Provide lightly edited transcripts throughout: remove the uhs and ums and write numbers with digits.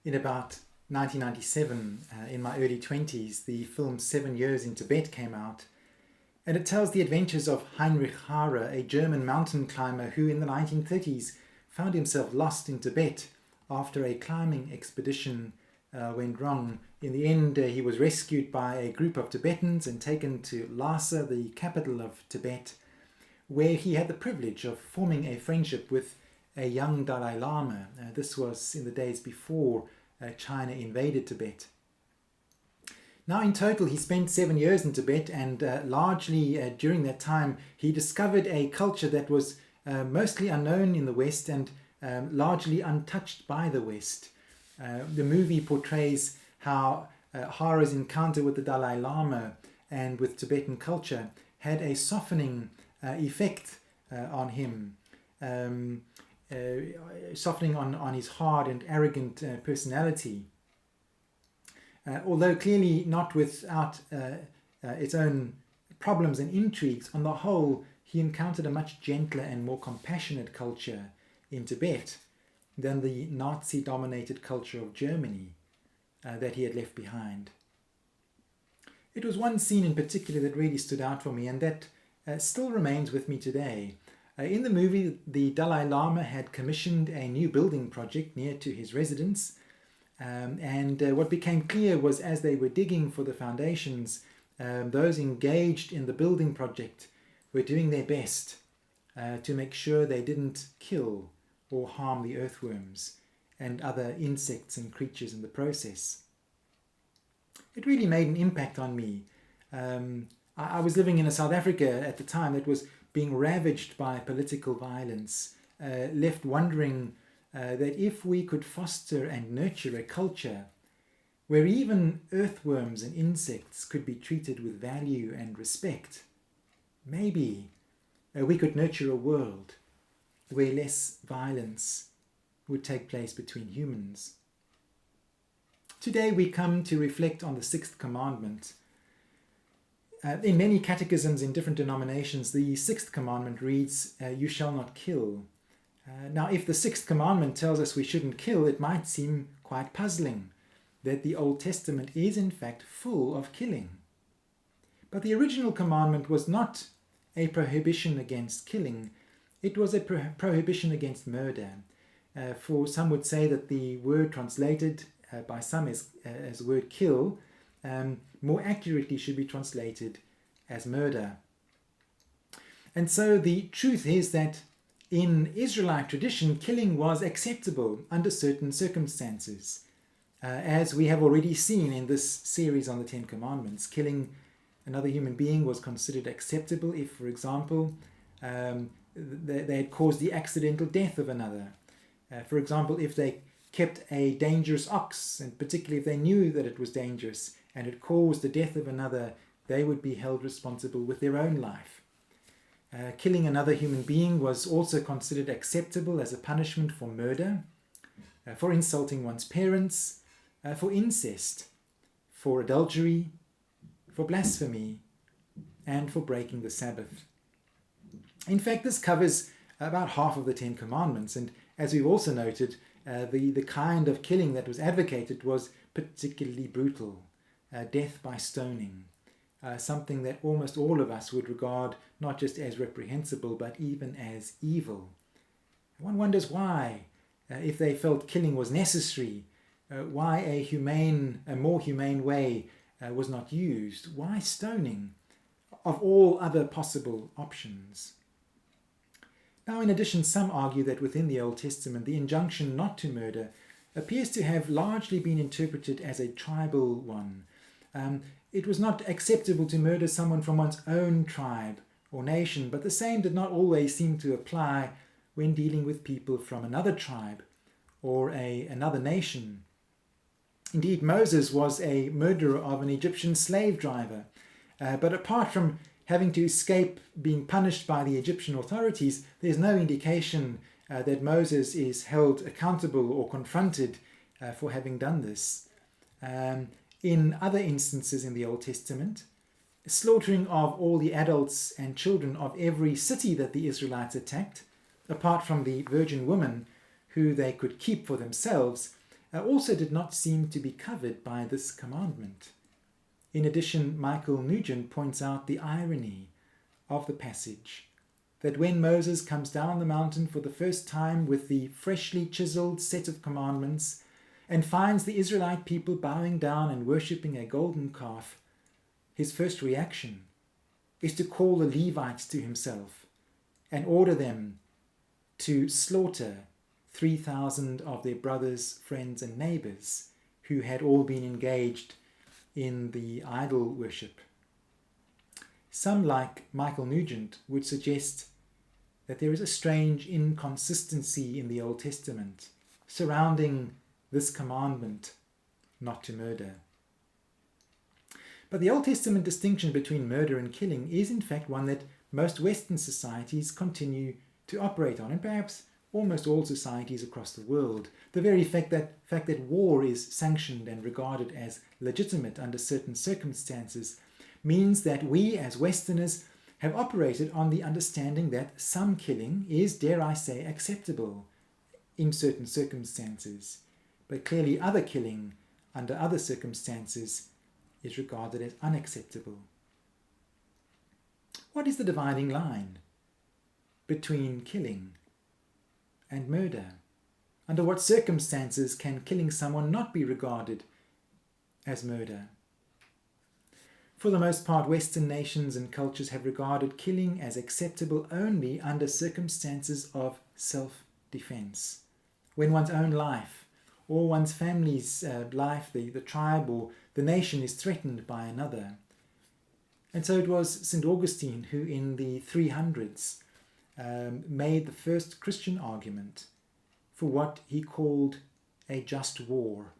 in about 1997, in my early 20s, the film 7 Years in Tibet came out, and it tells the adventures of Heinrich Harrer, a German mountain climber who in the 1930s found himself lost in Tibet after a climbing expedition went wrong. In the end, he was rescued by a group of Tibetans and taken to Lhasa, the capital of Tibet, where he had the privilege of forming a friendship with a young Dalai Lama. This was in the days before China invaded Tibet. Now in total he spent 7 years in Tibet, and largely during that time he discovered a culture that was mostly unknown in the West and largely untouched by the West. The movie portrays how Harer's encounter with the Dalai Lama and with Tibetan culture had a softening effect on him, softening on his hard and arrogant personality. Although clearly not without its own problems and intrigues, on the whole he encountered a much gentler and more compassionate culture in Tibet than the Nazi-dominated culture of Germany that he had left behind. It was one scene in particular that really stood out for me, and that still remains with me today. In the movie, the Dalai Lama had commissioned a new building project near to his residence, and what became clear was, as they were digging for the foundations, those engaged in the building project were doing their best to make sure they didn't kill or harm the earthworms and other insects and creatures in the process. It really made an impact on me. I was living in a South Africa at the time that was being ravaged by political violence, left wondering that if we could foster and nurture a culture where even earthworms and insects could be treated with value and respect, maybe we could nurture a world where less violence would take place between humans. Today we come to reflect on the 6th Commandment. In many catechisms in different denominations, the 6th Commandment reads, "You shall not kill." Now, if the 6th Commandment tells us we shouldn't kill, it might seem quite puzzling that the Old Testament is in fact full of killing. But the original commandment was not a prohibition against killing, it was a prohibition against murder. For some would say that the word translated by some as the word kill more accurately should be translated as murder. And so the truth is that in Israelite tradition, killing was acceptable under certain circumstances. As we have already seen in this series on the Ten Commandments, killing another human being was considered acceptable if, for example, they had caused the accidental death of another. For example, if they kept a dangerous ox, and particularly if they knew that it was dangerous and it caused the death of another, they would be held responsible with their own life. Killing another human being was also considered acceptable as a punishment for murder, for insulting one's parents, for incest, for adultery, for blasphemy, and for breaking the Sabbath. In fact, this covers about half of the Ten Commandments, and as we've also noted, the kind of killing that was advocated was particularly brutal, death by stoning, something that almost all of us would regard not just as reprehensible but even as evil. One wonders why, if they felt killing was necessary, why a more humane way was not used. Why stoning of all other possible options? Now, in addition, some argue that within the Old Testament, the injunction not to murder appears to have largely been interpreted as a tribal one. It was not acceptable to murder someone from one's own tribe or nation, but the same did not always seem to apply when dealing with people from another tribe or another nation. Indeed, Moses was a murderer of an Egyptian slave driver, but apart from having to escape being punished by the Egyptian authorities, there's no indication that Moses is held accountable or confronted for having done this. In other instances in the Old Testament, slaughtering of all the adults and children of every city that the Israelites attacked, apart from the virgin woman who they could keep for themselves, also did not seem to be covered by this commandment. In addition, Michael Nugent points out the irony of the passage, that when Moses comes down the mountain for the first time with the freshly chiseled set of commandments and finds the Israelite people bowing down and worshipping a golden calf, his first reaction is to call the Levites to himself and order them to slaughter 3,000 of their brothers, friends, and neighbors who had all been engaged in the idol worship. Some, like Michael Nugent, would suggest that there is a strange inconsistency in the Old Testament surrounding this commandment not to murder. But the Old Testament distinction between murder and killing is in fact one that most Western societies continue to operate on, and perhaps almost all societies across the world. The very fact that war is sanctioned and regarded as legitimate under certain circumstances means that we as Westerners have operated on the understanding that some killing is, dare I say, acceptable in certain circumstances, but clearly other killing under other circumstances is regarded as unacceptable. What is the dividing line between killing and murder? Under what circumstances can killing someone not be regarded as murder? For the most part, Western nations and cultures have regarded killing as acceptable only under circumstances of self-defense, when one's own life or one's family's life, the tribe or the nation is threatened by another. And so it was St. Augustine who in the 300s made the first Christian argument for what he called a just war.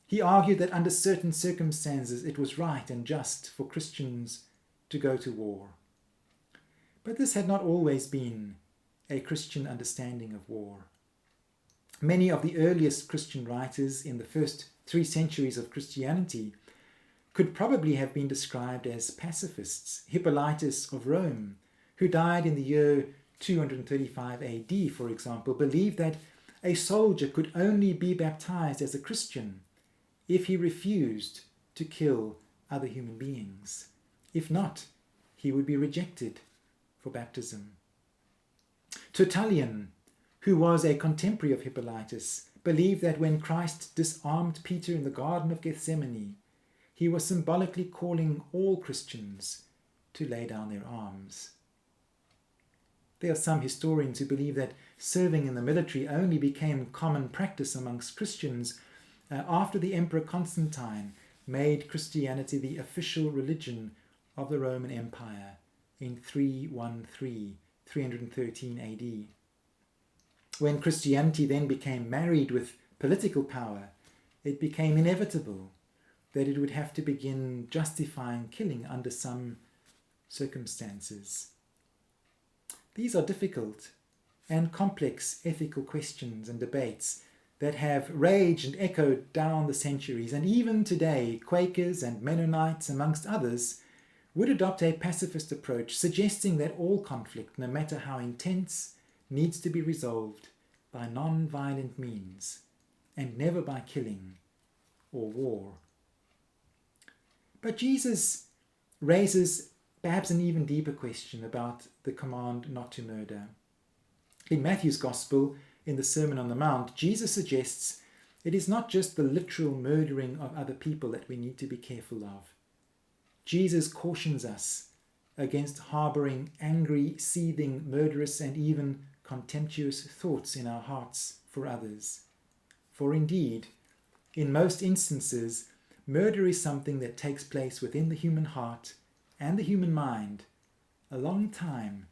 He argued that under certain circumstances it was right and just for Christians to go to war. But this had not always been a Christian understanding of war. Many of the earliest Christian writers in the first 3 centuries of Christianity could probably have been described as pacifists. Hippolytus of Rome, who died in the year 235 AD, for example, believed that a soldier could only be baptized as a Christian if he refused to kill other human beings. If not, he would be rejected for baptism. Tertullian, who was a contemporary of Hippolytus, believed that when Christ disarmed Peter in the Garden of Gethsemane, he was symbolically calling all Christians to lay down their arms. There are some historians who believe that serving in the military only became common practice amongst Christians after the Emperor Constantine made Christianity the official religion of the Roman Empire in 313 AD. When Christianity then became married with political power, it became inevitable that it would have to begin justifying killing under some circumstances. These are difficult and complex ethical questions and debates that have raged and echoed down the centuries, and even today Quakers and Mennonites, amongst others, would adopt a pacifist approach, suggesting that all conflict, no matter how intense, needs to be resolved by non-violent means and never by killing or war. But Jesus raises perhaps an even deeper question about the command not to murder. In Matthew's Gospel, in the Sermon on the Mount, Jesus suggests it is not just the literal murdering of other people that we need to be careful of. Jesus cautions us against harboring angry, seething, murderous, and even contemptuous thoughts in our hearts for others. For indeed, in most instances, murder is something that takes place within the human heart and the human mind a long time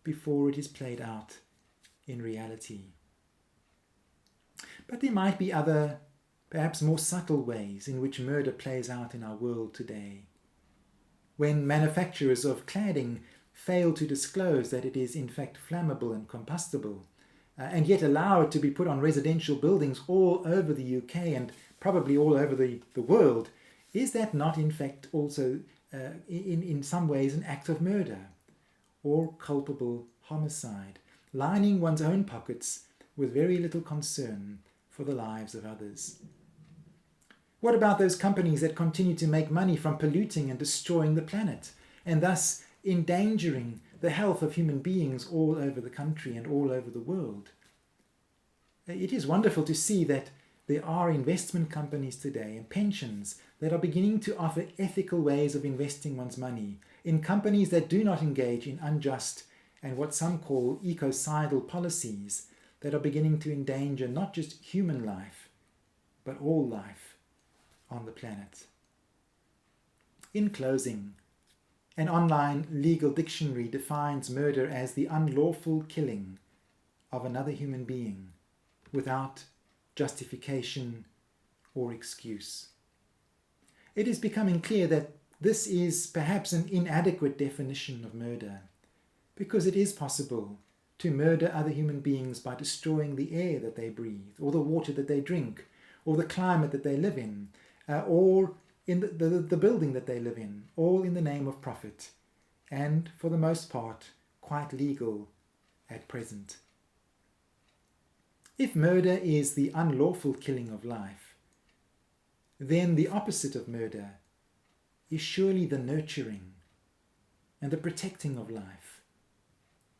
before it is played out in reality. But there might be other, perhaps more subtle ways in which murder plays out in our world today. When manufacturers of cladding fail to disclose that it is in fact flammable and combustible, and yet allow it to be put on residential buildings all over the UK and probably all over the world, is that not in fact also in some ways an act of murder or culpable homicide, lining one's own pockets with very little concern for the lives of others? What about those companies that continue to make money from polluting and destroying the planet, and thus endangering the health of human beings all over the country and all over the world? It is wonderful to see that there are investment companies today and pensions that are beginning to offer ethical ways of investing one's money in companies that do not engage in unjust and what some call ecocidal policies that are beginning to endanger not just human life, but all life on the planet. In closing, an online legal dictionary defines murder as the unlawful killing of another human being without justification or excuse. It is becoming clear that this is perhaps an inadequate definition of murder, because it is possible to murder other human beings by destroying the air that they breathe, or the water that they drink, or the climate that they live in, or in the building that they live in, all in the name of profit, and for the most part quite legal at present. If murder is the unlawful killing of life, then the opposite of murder is surely the nurturing and the protecting of life.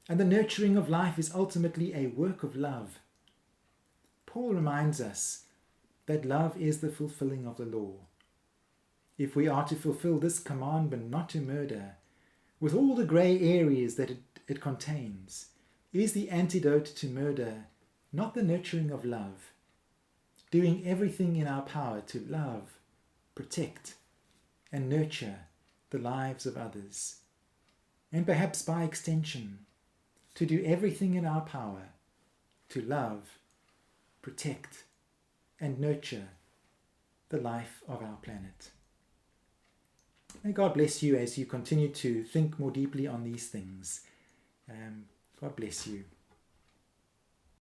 And the nurturing of life is ultimately a work of love. Paul reminds us that love is the fulfilling of the law. If we are to fulfill this commandment not to murder, with all the grey areas that it contains, is the antidote to murder not the nurturing of love, doing everything in our power to love, protect, and nurture the lives of others, and perhaps by extension, to do everything in our power to love, protect, and nurture the life of our planet. May God bless you as you continue to think more deeply on these things. God bless you.